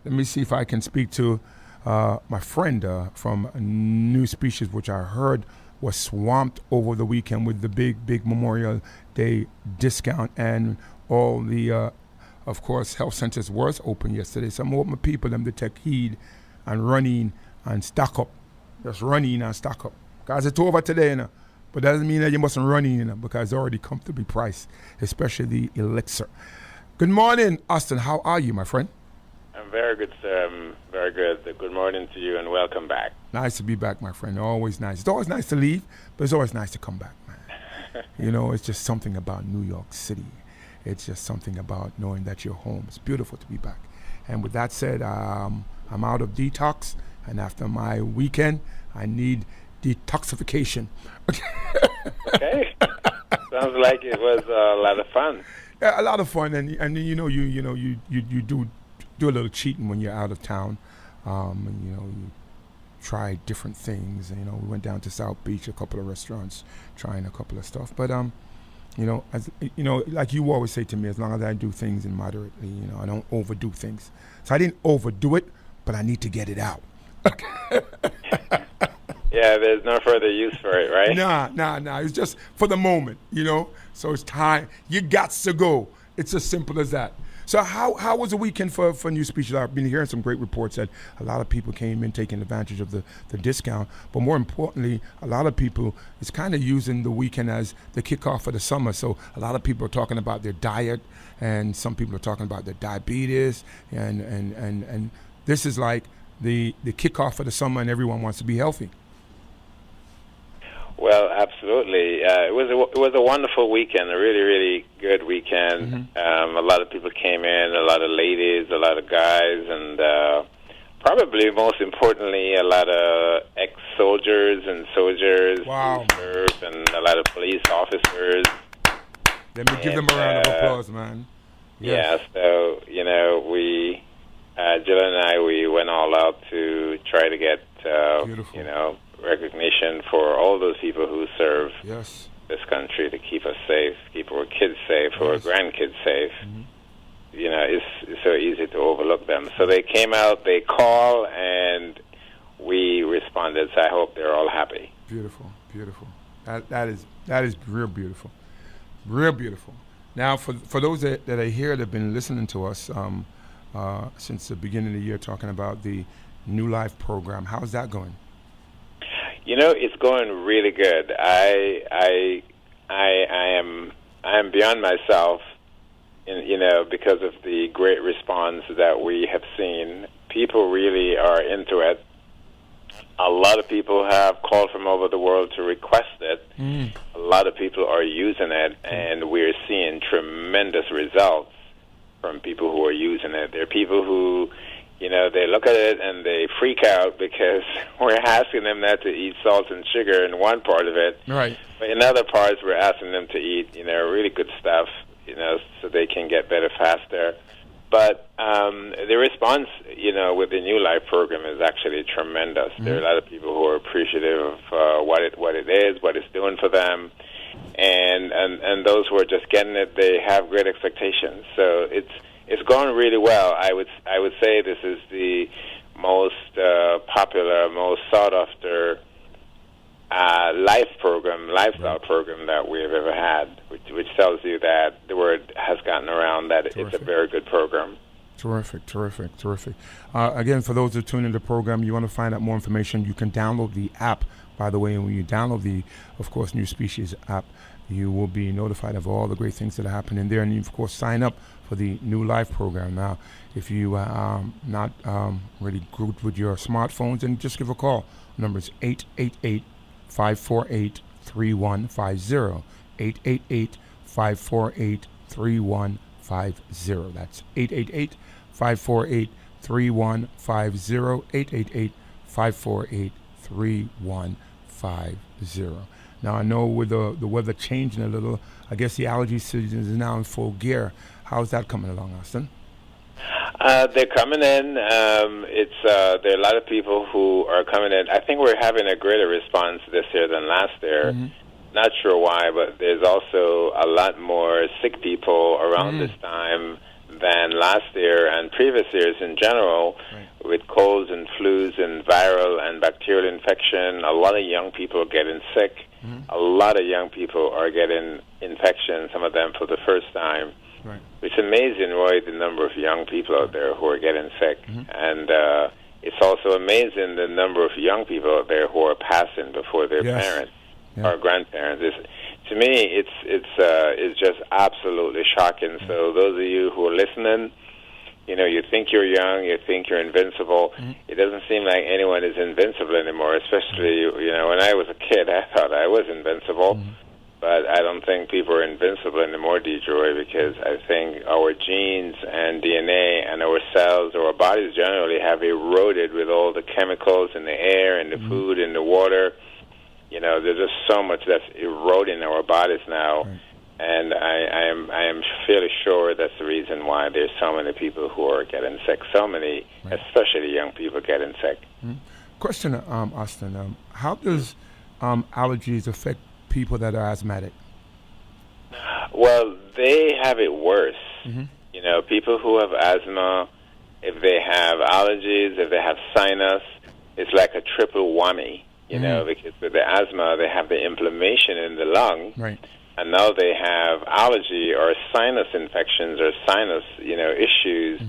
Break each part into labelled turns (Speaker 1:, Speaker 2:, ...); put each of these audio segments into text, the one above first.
Speaker 1: Let me see if I can speak to my friend from NuSpecies, which I heard was swamped over the weekend with the big Memorial Day discount, and all the, of course, health centers was open yesterday. So I want my people them to take heed and running and stock up. Just running and stock up. Because it's over today, you know. But that doesn't mean that you mustn't run in, you know, because it's already comfortably priced, especially the elixir. Good morning, Aston. How are you, my friend?
Speaker 2: I'm very good, sir. Very good. Good morning to you and welcome back.
Speaker 1: Nice to be back, my friend. Always nice. It's always nice to leave, but it's always nice to come back, man. You know, it's just something about New York City. It's just something about knowing that you're home. It's beautiful to be back. And with that said, I'm out of detox, and after my weekend, I need detoxification.
Speaker 2: Okay. Sounds like it was a lot of fun.
Speaker 1: Yeah, a lot of fun, and you do a little cheating when you're out of town. And, you try different things. And, we went down to South Beach, a couple of restaurants, trying a couple of stuff. But as like you always say to me, as long as I do things in moderately, I don't overdo things. So I didn't overdo it, but I need to get it out.
Speaker 2: Yeah, there's no further use for it, right?
Speaker 1: Nah. It's just for the moment, So it's time. You got to go. It's as simple as that. So how was the weekend for NuSpecies? I've been hearing some great reports that a lot of people came in taking advantage of the discount. But more importantly, a lot of people is kind of using the weekend as the kickoff of the summer. So a lot of people are talking about their diet, and some people are talking about their diabetes, and this is like the kickoff of the summer, and everyone wants to be healthy.
Speaker 2: Well, absolutely. It was a wonderful weekend, a really, really good weekend. Mm-hmm. A lot of people came in, a lot of ladies, a lot of guys, and probably most importantly, a lot of ex-soldiers and soldiers
Speaker 1: who
Speaker 2: served, and a lot of police officers.
Speaker 1: Let me give them a round of applause, man.
Speaker 2: Yes. Yeah, so, we, Jill and I, we went all out to try to get, recognition for all those people who serve this country to keep us safe, keep our kids safe, our grandkids safe. Mm-hmm. It's so easy to overlook them. So they came out, they called, and we responded. So I hope they're all happy.
Speaker 1: Beautiful. That is real beautiful. Real beautiful. Now, for those that are here that have been listening to us since the beginning of the year, talking about the New Life program, how's that going?
Speaker 2: It's going really good. I am beyond myself, because of the great response that we have seen. People really are into it. A lot of people have called from over the world to request it. Mm. A lot of people are using it, and we're seeing tremendous results from people who are using it. There are people who, they look at it and they freak out because we're asking them not to eat salt and sugar in one part of it.
Speaker 1: Right.
Speaker 2: But in other parts, we're asking them to eat, really good stuff, so they can get better faster. But the response, with the New Life program is actually tremendous. Mm-hmm. There are a lot of people who are appreciative of what it is, what it's doing for them. And those who are just getting it, they have great expectations. So it's going really well. I would say this is the most popular, most sought after lifestyle program that we've ever had, which tells you that the word has gotten around that it's a very good program.
Speaker 1: Terrific. Again, for those who tune into the program, you want to find out more information, you can download the app, by the way, and when you download the, of course, NuSpecies app, you will be notified of all the great things that are happening there, and you, of course, sign up for the New Life program. Now, if you are not really good with your smartphones, then just give a call. The number is 888-548-3150. 888-548-3150. That's 888-548-3150. 888-548-3150. Now, I know with the weather changing a little, I guess the allergy season is now in full gear. How's that coming along, Aston?
Speaker 2: They're coming in. There are a lot of people who are coming in. I think we're having a greater response this year than last year. Mm-hmm. Not sure why, but there's also a lot more sick people around this time than last year and previous years in general, with colds and flus and viral and bacterial infection. A lot of young people are getting sick. A lot of young people are getting infection, some of them for the first time. It's amazing, Roy, the number of young people out there who are getting sick. And it's also amazing the number of young people out there who are passing before their parents or grandparents. To me, it's just absolutely shocking. So those of you who are listening, you think you're young, you think you're invincible. It doesn't seem like anyone is invincible anymore, especially, when I was a kid, I thought I was invincible. But I don't think people are invincible anymore, Detroit, because I think our genes and DNA and our cells, or our bodies generally, have eroded with all the chemicals in the air and the food and the water. There's just so much that's eroding our bodies now. And I am fairly sure that's the reason why there's so many people who are getting sick, so many, especially young people, getting sick.
Speaker 1: Question, Austin, how does allergies affect people that are asthmatic?
Speaker 2: Well, they have it worse. People who have asthma, if they have allergies, if they have sinus, it's like a triple whammy, because with the asthma, they have the inflammation in the lung. And now they have allergy or sinus infections or sinus, issues.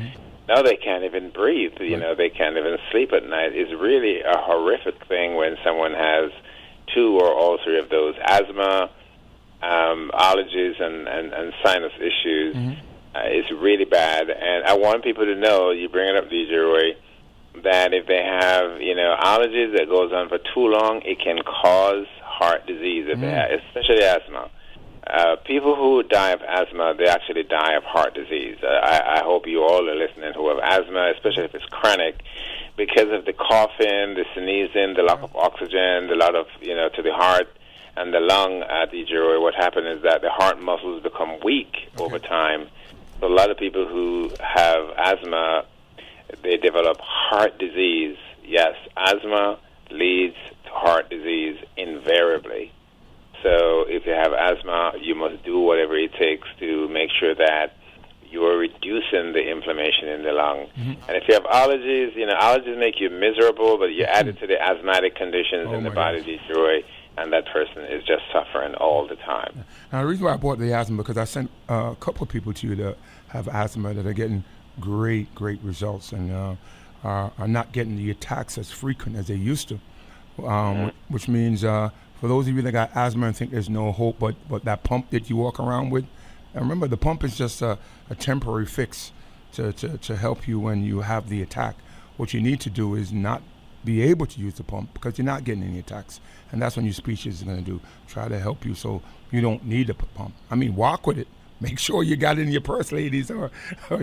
Speaker 2: Now they can't even breathe. They can't even sleep at night. It's really a horrific thing when someone has two or all three of those: asthma, allergies, and sinus issues. It's really bad. And I want people to know, you bring it up, DJ Roy, that if they have, allergies that goes on for too long, it can cause heart disease, especially asthma. People who die of asthma, they actually die of heart disease. I hope you all are listening who have asthma, especially if it's chronic, because of the coughing, the sneezing, the lack of oxygen, the lot of, to the heart and the lung, DJ. What happens is that the heart muscles become weak over time. So a lot of people who have asthma, they develop heart disease. Yes, asthma leads to heart disease invariably. So if you have asthma, you must do whatever it takes to make sure that you are reducing the inflammation in the lung. And if you have allergies, allergies make you miserable, but you add it to the asthmatic conditions in the body, Detroit, and that person is just suffering all the time.
Speaker 1: Now, the reason why I brought the asthma, because I sent a couple of people to you that have asthma that are getting great results and are not getting the attacks as frequent as they used to, which means for those of you that got asthma and think there's no hope, but that pump that you walk around with, and remember, the pump is just a temporary fix to help you when you have the attack. What you need to do is not be able to use the pump because you're not getting any attacks. And that's what NuSpecies is going to do, try to help you so you don't need the pump. I mean, walk with it. Make sure you got it in your purse, ladies, or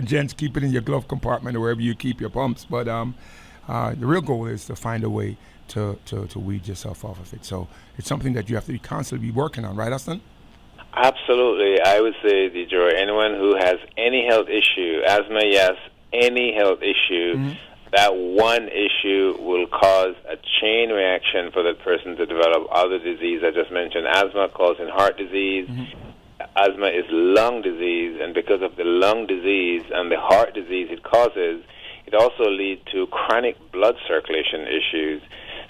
Speaker 1: gents, keep it in your glove compartment or wherever you keep your pumps. But the real goal is to find a way to weed yourself off of it. So it's something that you have to be constantly working on, right, Austin?
Speaker 2: Absolutely. I would say, DJ, anyone who has any health issue, asthma, yes, any health issue, that one issue will cause a chain reaction for that person to develop other disease. I just mentioned asthma causing heart disease. Asthma is lung disease, and because of the lung disease and the heart disease it causes, it also leads to chronic blood circulation issues.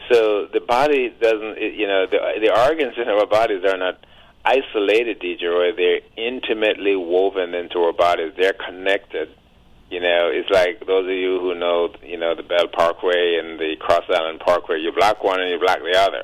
Speaker 2: So the body doesn't, the organs in our bodies are not isolated, DJ. They're intimately woven into our bodies. They're connected. It's like those of you who know, the Bell Parkway and the Cross Island Parkway. You block one and you block the other.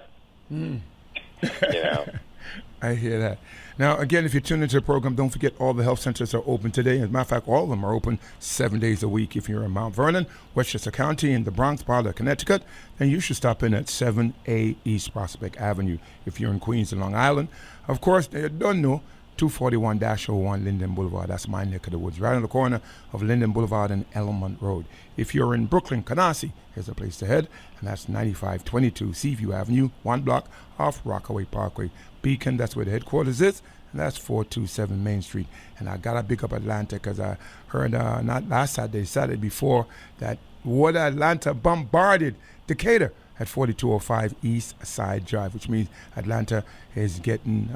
Speaker 1: I hear that. Now, again, if you're tuned into the program, don't forget all the health centers are open today. As a matter of fact, all of them are open 7 days a week. If you're in Mount Vernon, Westchester County, in the Bronx part of Connecticut, then you should stop in at 7A East Prospect Avenue. If you're in Queens and Long Island, of course, they don't know, 241-01 Linden Boulevard. That's my neck of the woods, right on the corner of Linden Boulevard and Elmont Road. If you're in Brooklyn, Canarsie, here's a place to head, and that's 9522 Seaview Avenue, 1 block off Rockaway Parkway. Beacon, that's where the headquarters is, and that's 427 Main Street. And I got to big up Atlanta because I heard not last Saturday, Saturday before, that what Atlanta bombarded Decatur at 4205 East Side Drive, which means Atlanta is getting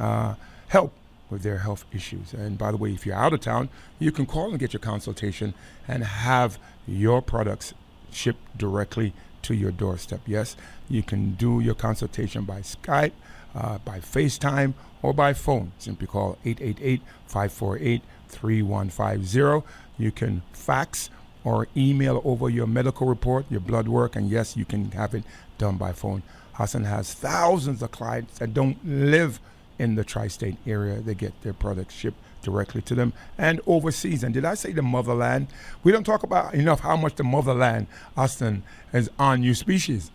Speaker 1: help with their health issues. And by the way, if you're out of town, you can call and get your consultation and have your products shipped directly to your doorstep. Yes, you can do your consultation by Skype, by FaceTime, or by phone. Simply call 888-548-3150. You can fax or email over your medical report, your blood work, and yes, you can have it done by phone. Hassan has thousands of clients that don't live in the tri-state area. They get their products shipped directly to them, and overseas. And did I say the motherland? We don't talk about enough how much the motherland, Aston, is on NuSpecies.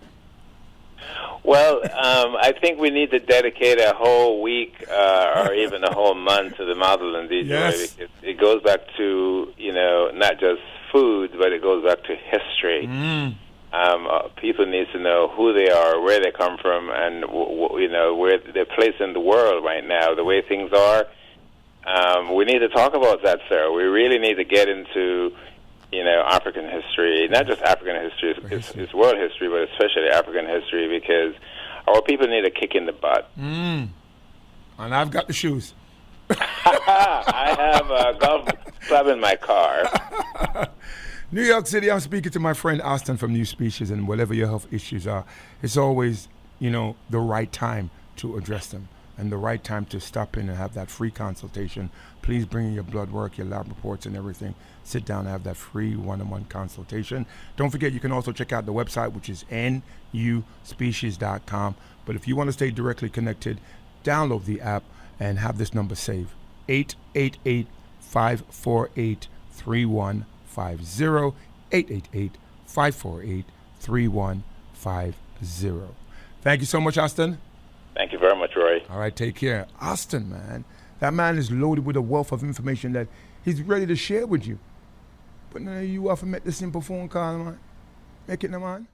Speaker 2: Well, I think we need to dedicate a whole week or even a whole month to the motherland these days. It goes back to, not just food, but it goes back to history. People need to know who they are, where they come from, and where their place in the world right now. The way things are, we need to talk about that, sir. We really need to get into, African history, not just African history, it's world history, but especially African history, because our people need a kick in the butt.
Speaker 1: And I've got the shoes.
Speaker 2: I have a golf club in my car.
Speaker 1: New York City, I'm speaking to my friend Aston from NuSpecies, and whatever your health issues are, it's always, the right time to address them and the right time to stop in and have that free consultation. Please bring in your blood work, your lab reports, and everything. Sit down and have that free one-on-one consultation. Don't forget, you can also check out the website, which is nuspecies.com. But if you want to stay directly connected, download the app and have this number saved, 888-548-3150. 888-548-3150. Thank you so much, Aston.
Speaker 2: Thank you very much, Roy.
Speaker 1: All right, take care. Aston, man. That man is loaded with a wealth of information that he's ready to share with you. But now you often make the simple phone call, man. Make it, man.